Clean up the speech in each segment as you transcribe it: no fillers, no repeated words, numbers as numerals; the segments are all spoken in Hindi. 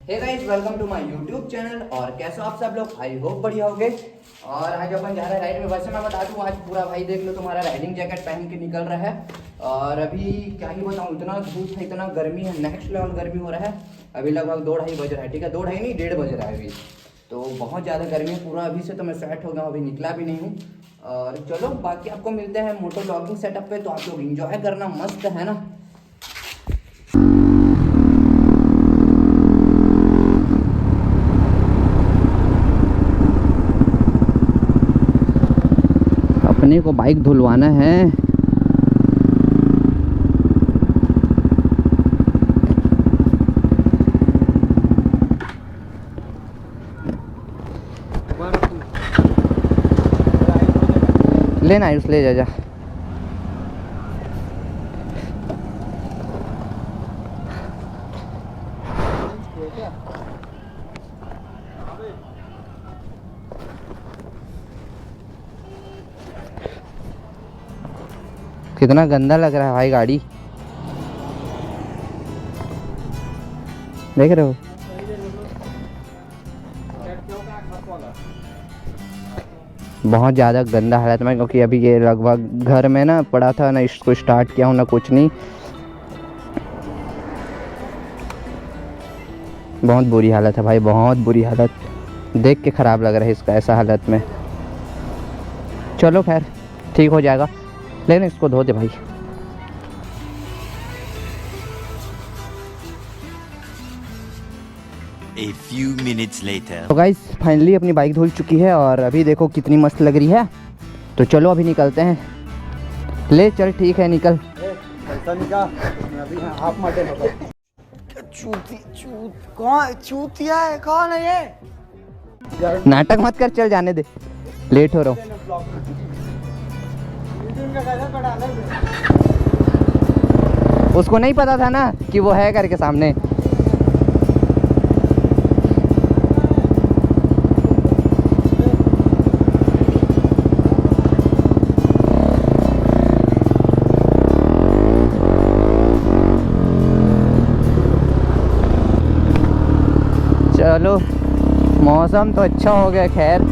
Hey guys, welcome to my YouTube channel. और कैसे हो आप सब लोग? आई होप बढ़िया होगे। और आज अपन जा रहे हैं राइड में। वैसे मैं बता दूं, आज पूरा भाई देख लो तुम्हारा राइडिंग जैकेट पहन के निकल रहा है। और अभी क्या ही बताऊं, इतना धूप है, इतना गर्मी है, नेक्स्ट लेवल गर्मी हो रहा है। अभी लगभग 2-2:30 बज रहा है, ठीक है, 2-2:30 नहीं, 1:30 बज रहा है अभी। तो बहुत ज़्यादा गर्मी है पूरा। अभी से तो मैं सेट हो गया हूँ, अभी निकला भी नहीं हूँ। और चलो बाकी आपको मिलते हैं मोटो व्लॉगिंग सेटअप पे। तो आप लोग इंजॉय करना, मस्त है ना। अपने को बाइक धुलवाना है। लेना आयुष, ले जा। कितना गंदा लग रहा है भाई गाड़ी, देख रहे हो? बहुत ज़्यादा गंदा हालत में, क्योंकि अभी ये लगभग घर में ना पड़ा था ना, इसको स्टार्ट किया हूँ ना कुछ नहीं। बहुत बुरी हालत है भाई, बहुत बुरी हालत। देख के ख़राब लग रहा है इसका ऐसा हालत में। चलो खैर ठीक हो जाएगा, लेकिन इसको धो दे भाई। A few minutes later. तो गाइस फाइनली अपनी बाइक धुल चुकी है और अभी देखो कितनी मस्त लग रही है। तो चलो अभी निकलते हैं। ले चल, ठीक है, निकल। ऐसा नहीं कहा, मैं अभी हाफ मटे होगा। चूतिया है, कौन है ये? नाटक मत कर, चल जाने दे, लेट हो रहा हूँ। उसको नहीं पता था ना कि वो है करके सामने। चलो मौसम तो अच्छा हो गया खैर।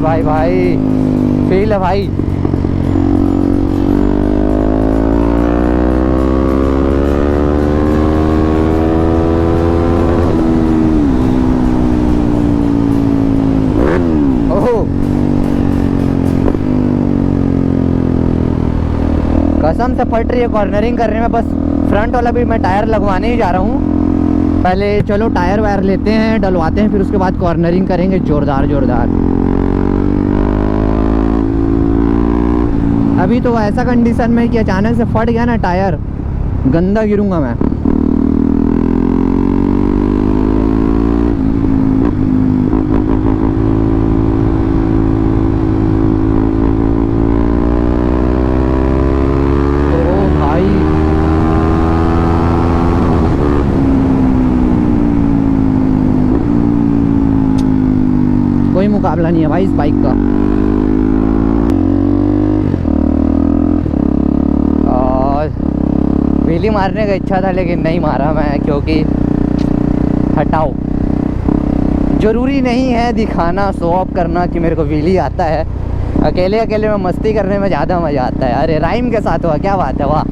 भाई भाई फील है भाई। ओहो, कसम से फट रही है कॉर्नरिंग करने में। बस फ्रंट वाला भी मैं टायर लगवाने ही जा रहा हूँ। पहले चलो टायर वायर लेते हैं, डलवाते हैं, फिर उसके बाद कॉर्नरिंग करेंगे जोरदार जोरदार। अभी तो ऐसा कंडीशन में कि अचानक से फट गया ना टायर, गंदा गिरूंगा मैं। ओ भाई, कोई मुकाबला नहीं है भाई इस बाइक का। व्हीली मारने का इच्छा था लेकिन नहीं मारा मैं, क्योंकि हटाओ, ज़रूरी नहीं है दिखाना, शो ऑफ करना कि मेरे को व्हीली आता है। अकेले अकेले में मस्ती करने में ज़्यादा मज़ा आता है। अरे राइम के साथ हुआ, क्या बात है, वाह।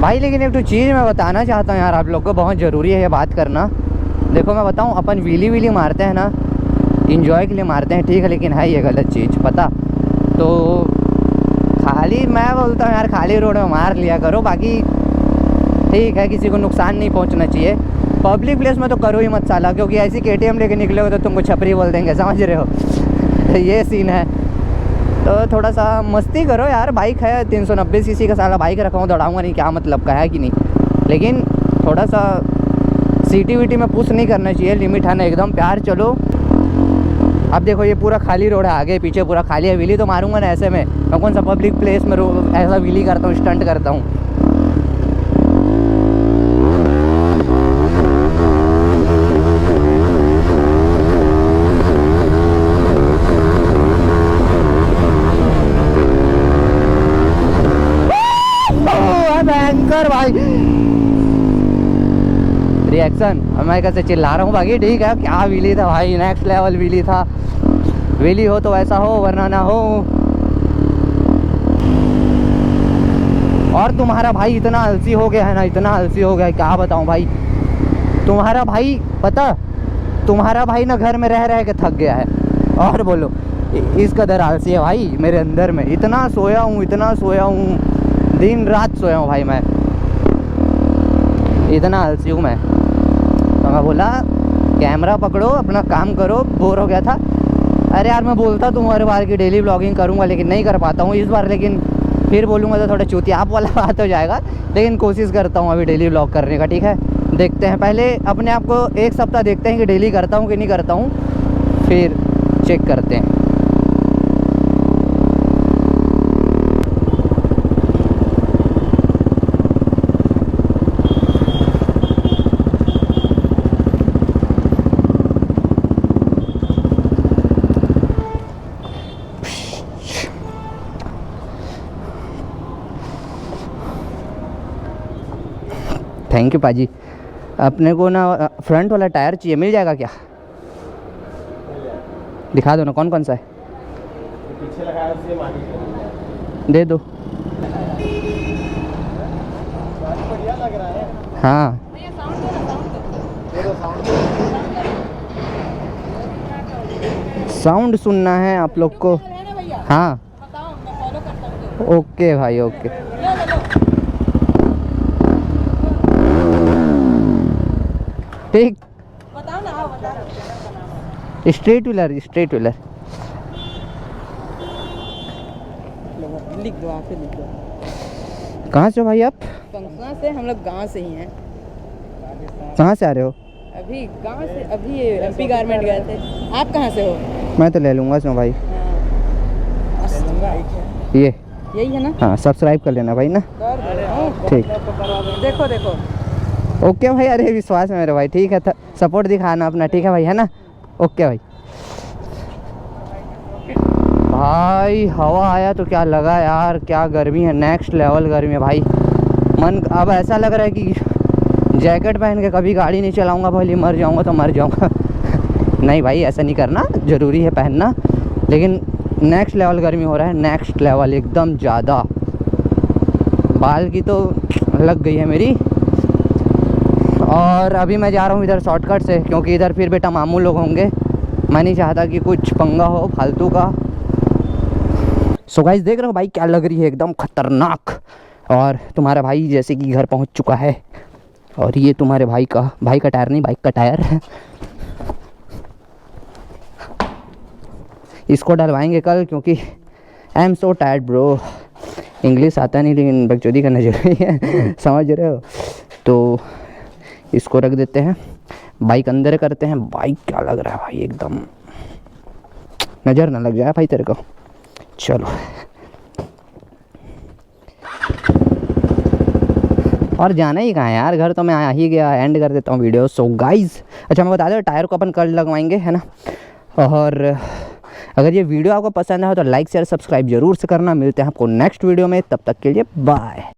भाई लेकिन एक तो चीज़ मैं बताना चाहता हूँ यार आप लोग को, बहुत ज़रूरी है ये बात करना। देखो मैं बताऊँ, अपन व्हीली व्हीली मारते हैं ना, इंजॉय के लिए मारते हैं, ठीक है, लेकिन है ये गलत चीज़ पता। तो खाली मैं बोलता हूँ यार, खाली रोड में मार लिया करो, बाकी ठीक है, किसी को नुकसान नहीं पहुँचना चाहिए। पब्लिक प्लेस में तो करो ही मत साला, क्योंकि ऐसी KTM लेके निकले हो तो तुमको छपरी बोल देंगे, समझ रहे हो। ये सीन है। तो थोड़ा सा मस्ती करो यार, बाइक है 390 सीसी का साला बाइक रखा हूँ, दौड़ाऊँगा नहीं, क्या मतलब का है कि नहीं। लेकिन थोड़ा सा सीटी वीटी में पुश नहीं करना चाहिए, लिमिट है ना एकदम, प्यार चलो। अब देखो ये पूरा खाली रोड है, आगे पीछे पूरा खाली है, व्हीली तो मारूंगा ना ऐसे में, मैं कौन सा पब्लिक प्लेस में ऐसा व्हीली करता हूँ, स्टंट करता हूँ। भयंकर भाई रिएक्शन, मैं कैसे चिल्ला रहा हूँ बाकी, ठीक है। क्या व्हीली था भाई, नेक्स्ट लेवल व्हीली था। व्हीली हो तो ऐसा हो, वरना ना हो। और तुम्हारा भाई इतना आलसी हो गया है ना, इतना आलसी हो गया है, क्या बताऊँ भाई। तुम्हारा भाई पता, तुम्हारा भाई ना घर में रह रह के थक गया है, और बोलो इस कदर आलसी है भाई मेरे अंदर में। इतना सोया हूँ, इतना सोया हूँ, दिन रात सोया हूँ भाई मैं, इतना आलसी हूँ मैं। तो मैं बोला कैमरा पकड़ो, अपना काम करो, बोर हो गया था। अरे यार मैं बोलता तुम हर बार की डेली ब्लॉगिंग करूँगा, लेकिन नहीं कर पाता हूँ इस बार, लेकिन फिर बोलूँगा तो थोड़ा चूतियाप वाला बात हो जाएगा, लेकिन कोशिश करता हूँ अभी डेली ब्लॉग करने का, ठीक है। देखते हैं, पहले अपने आप को एक सप्ताह देखते हैं कि डेली करता हूँ कि नहीं करता हूँ, फिर चेक करते हैं। थैंक यू पाजी। अपने को ना फ्रंट वाला टायर चाहिए, मिल जाएगा क्या? दिखा दो ना कौन कौन सा है, पीछे लगाया दे दो। बढ़िया लग रहा है। हाँ साउंड सुनना है आप लोग को। हाँ ओके भाई ओके। ठीक बताओ ना, स्ट्रेट व्हीलर, स्ट्रेट व्हीलर लिख दो, आप लिख दो। कहाँ से हो भाई आप? पंखुआ से, हम लोग गांव से ही हैं। कहाँ से आ रहे हो? अभी गांव से, अभी MP गारमेंट गए थे। आप कहाँ से हो? मैं तो ले लूँगा इसमें भाई। ये यही है ना? हाँ सब्सक्राइब कर लेना भाई ना। ठीक देखो देखो। ओके भाई, अरे विश्वास है मेरे भाई, ठीक है, सपोर्ट दिखाना अपना, ठीक है भाई, है ना। ओके भाई। भाई हवा आया तो क्या लगा यार, क्या गर्मी है, नेक्स्ट लेवल गर्मी है भाई। मन अब ऐसा लग रहा है कि जैकेट पहन के कभी गाड़ी नहीं चलाऊंगा, भले मर जाऊंगा तो मर जाऊंगा। नहीं भाई ऐसा नहीं करना, ज़रूरी है पहनना, लेकिन नेक्स्ट लेवल गर्मी हो रहा है, नेक्स्ट लेवल एकदम ज़्यादा। बाल की तो लग गई है मेरी। और अभी मैं जा रहा हूँ इधर शॉर्टकट से, क्योंकि इधर फिर बेटा मामू लोग होंगे, मैं नहीं चाहता कि कुछ पंगा हो फालतू का। सो गाइस देख रहे हो भाई क्या लग रही है, एकदम खतरनाक। और तुम्हारा भाई जैसे कि घर पहुँच चुका है, और ये तुम्हारे भाई का टायर नहीं, बाइक का टायर है। इसको डलवाएंगे कल, क्योंकि I am so tired bro. English आता नहीं, लेकिन बकचोदी करना जरूरी है, समझ रहे हो। तो इसको रख देते हैं, बाइक अंदर करते हैं। बाइक क्या लग रहा है भाई, एकदम नज़र ना लग जाए भाई तेरे को। चलो और जाना ही कहाँ है यार, घर तो मैं आ ही गया। एंड कर देता हूँ वीडियो। सो गाइज अच्छा मैं बता दूँ, टायर को अपन कल लगवाएंगे, है ना। और अगर ये वीडियो आपको पसंद आया तो लाइक शेयर सब्सक्राइब जरूर से करना। मिलते हैं आपको नेक्स्ट वीडियो में, तब तक के लिए बाय।